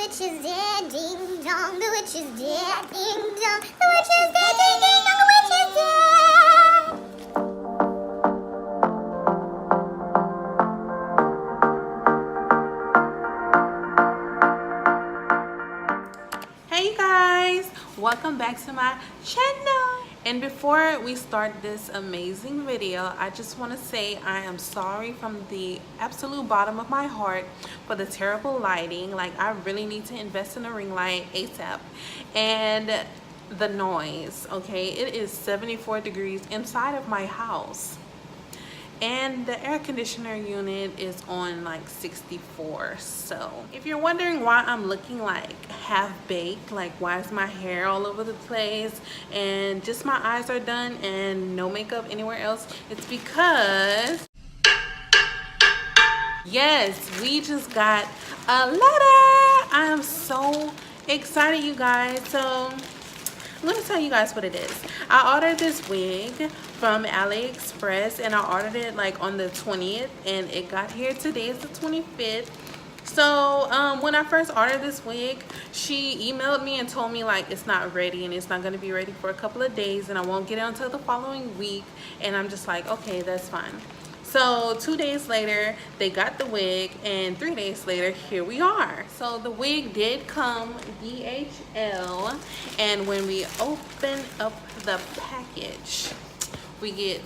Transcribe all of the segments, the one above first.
witch is dead, ding dong, the witch is dead, ding dong, the witch is dead, ding ding dong, the witch is dead. Hey guys, welcome back to my channel. And before we start this amazing video, I just want to say I am sorry from the absolute bottom of my heart for the terrible lighting. Like, I really need to invest in a ring light ASAP. And the noise, okay? It is 74 degrees inside of my house. And the air conditioner unit is on like 64. So if you're wondering why I'm looking like half-baked, like why is my hair all over the place and just my eyes are done and no makeup anywhere else, it's because yes, we just got a letter. I am so excited, you guys. So I'm going to tell you guys what it is. I ordered this wig from Aliexpress and I ordered it like on the 20th and it got here today is the 25th. So when I first ordered this wig, she emailed me and told me like it's not ready and it's not going to be ready for a couple of days and I won't get it until the following week. And I'm just like, okay, that's fine. So 2 days later, they got the wig, and 3 days later, here we are. So the wig did come DHL, and when we open up the package, we get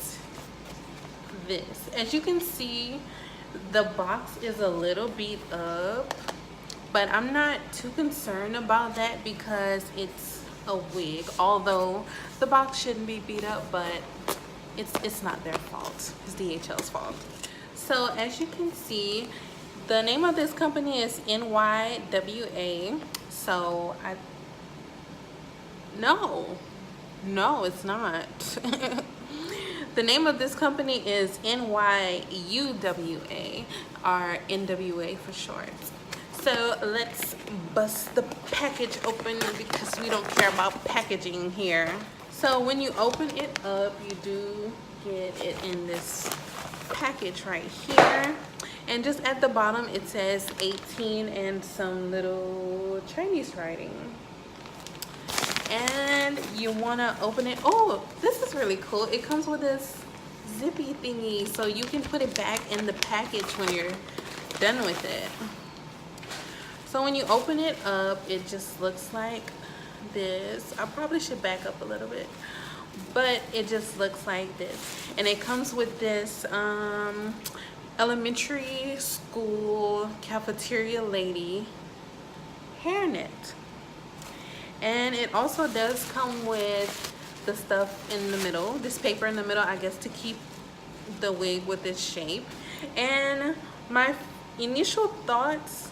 this. As you can see, the box is a little beat up, but I'm not too concerned about that because it's a wig. Although the box shouldn't be beat up, but it's not their fault. It's DHL's fault. So as you can see, the name of this company is NYUWA. So no, it's not. The name of this company is NYUWA, or NWA for short. So let's bust the package open because we don't care about packaging here. So when you open it up, you do get it in this package right here. And just at the bottom, it says 18 and some little Chinese writing. And you want to open it. Oh, this is really cool. It comes with this zippy thingy, so you can put it back in the package when you're done with it. So when you open it up, it just looks like this. I probably should back up a little bit, but it just looks like this, and it comes with this elementary school cafeteria lady hairnet, and it also does come with the stuff in the middle, this paper in the middle, I guess, to keep the wig with its shape. And my initial thoughts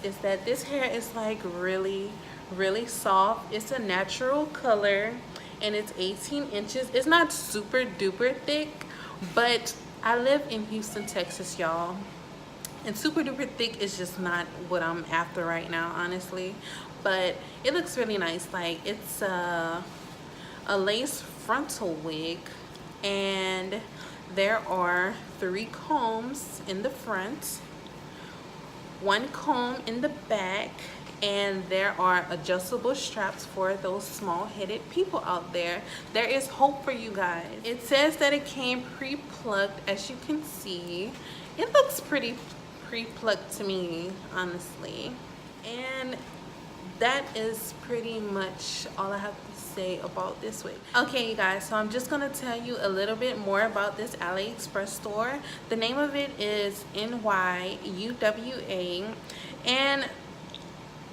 is that this hair is like really soft. It's a natural color and it's 18 inches. It's not super duper thick, but I live in Houston, Texas, y'all, and super duper thick is just not what I'm after right now, honestly. But it looks really nice. Like, it's a lace frontal wig, and there are 3 combs in the front, 1 comb in the back, and there are adjustable straps for those small-headed people out there. There is hope for you guys. It says that it came pre-plucked. As you can see, it looks pretty pre-plucked to me, honestly. And that is pretty much all I have to say about this wig. Okay, you guys, so I'm just gonna tell you a little bit more about this AliExpress store. The name of it is NYUWA, and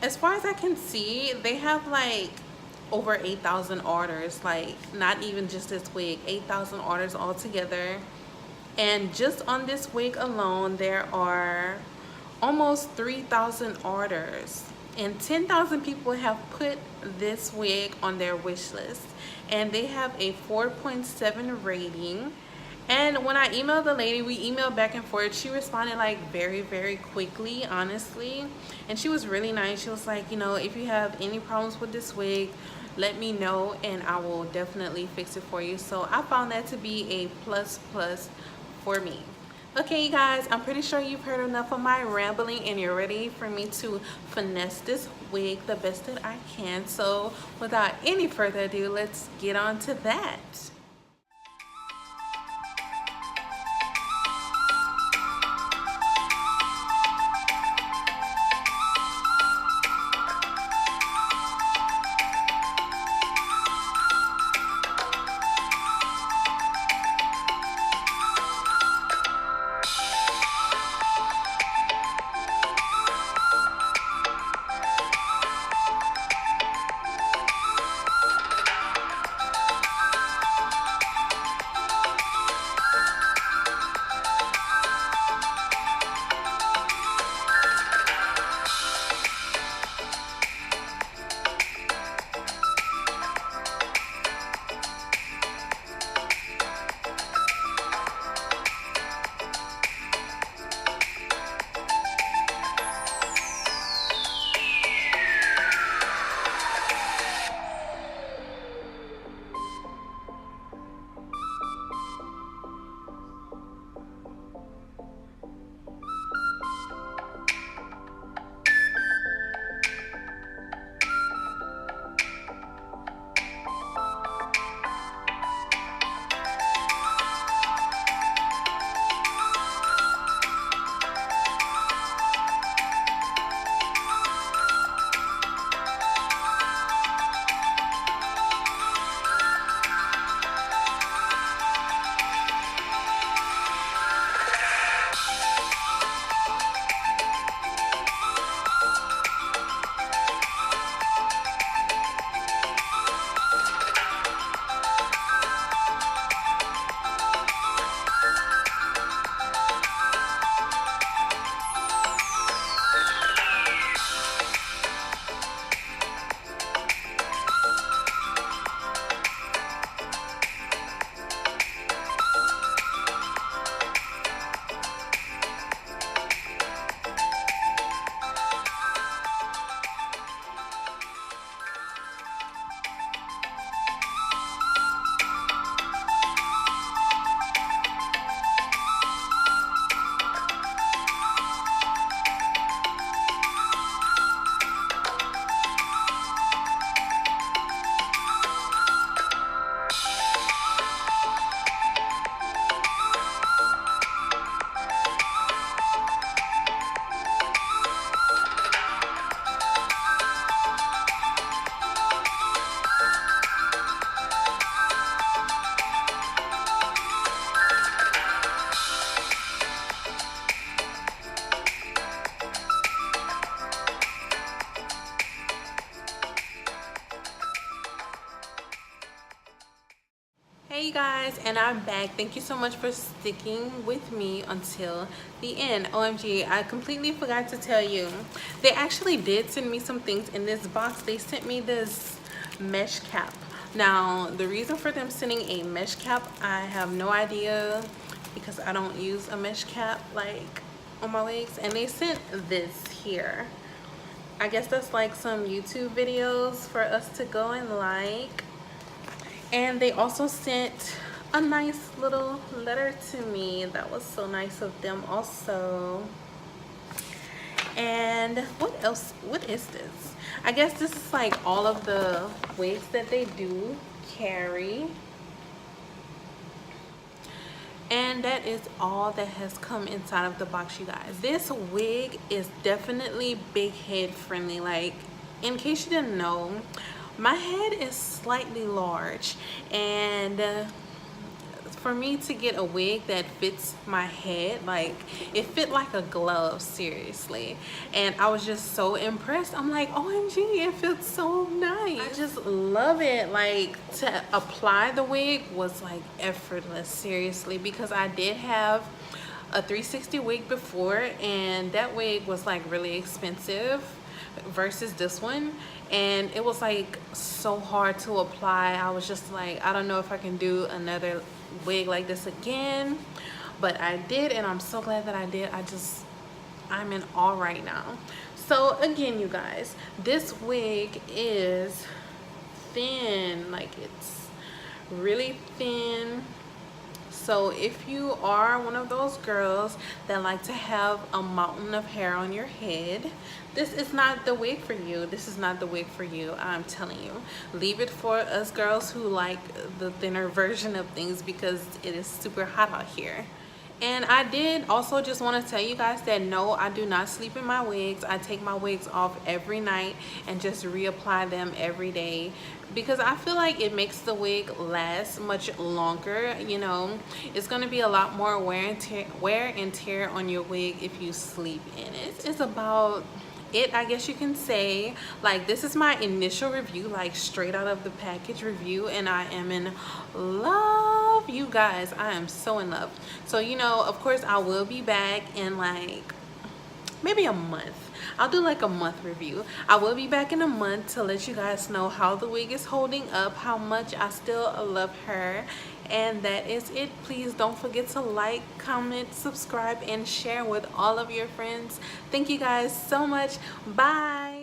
as far as I can see, they have like over 8,000 orders. Like, not even just this wig, 8,000 orders altogether. And just on this wig alone, there are almost 3,000 orders. And 10,000 people have put this wig on their wish list, and they have a 4.7 rating. And when I emailed the lady, we emailed back and forth. She responded like very quickly, honestly, and she was really nice. She was like, you know, if you have any problems with this wig, let me know and I will definitely fix it for you. So I found that to be a plus for me. Okay, you guys, I'm pretty sure you've heard enough of my rambling and you're ready for me to finesse this wig the best that I can. So without any further ado, let's get on to that. Hey you guys, and I'm back. Thank you so much for sticking with me until the end. OMG, I completely forgot to tell you. They actually did send me some things in this box. They sent me this mesh cap. Now, the reason for them sending a mesh cap, I have no idea because I don't use a mesh cap like on my wigs. And they sent this here. I guess that's like some YouTube videos for us to go and like. And they also sent a nice little letter to me. That was so nice of them also. And what else? What is this? I guess this is like all of the wigs that they do carry. And that is all that has come inside of the box, you guys. This wig is definitely big head friendly. Like, in case you didn't know, my head is slightly large, and for me to get a wig that fits my head, like it fit like a glove, seriously. And I was just so impressed. I'm like, OMG, it fits so nice. I just love it. Like, to apply the wig was like effortless, seriously, because I did have a 360 wig before, and that wig was like really expensive versus this one, and it was like so hard to apply. I was just like, I don't know if I can do another wig like this again, but I did, and I'm so glad that I did. I'm in awe right now. So again, you guys, this wig is thin, like it's really thin, So if you are one of those girls that like to have a mountain of hair on your head, this is not the wig for you. This is not the wig for you. I'm telling you. Leave it for us girls who like the thinner version of things, because it is super hot out here. And I did also just want to tell you guys that no, I do not sleep in my wigs. I take my wigs off every night and just reapply them every day, because I feel like it makes the wig last much longer. You know, it's going to be a lot more wear and tear on your wig if you sleep in it. It's about it, I guess you can say. Like, this is my initial review, like straight out of the package review, and I am in love, you guys. I am so in love. So, you know, of course I will be back in like maybe a month. I'll do like a month review. I will be back in a month to let you guys know how the wig is holding up, how much I still love her. And that is it. Please don't forget to like, comment, subscribe, and share with all of your friends. Thank you guys so much. Bye.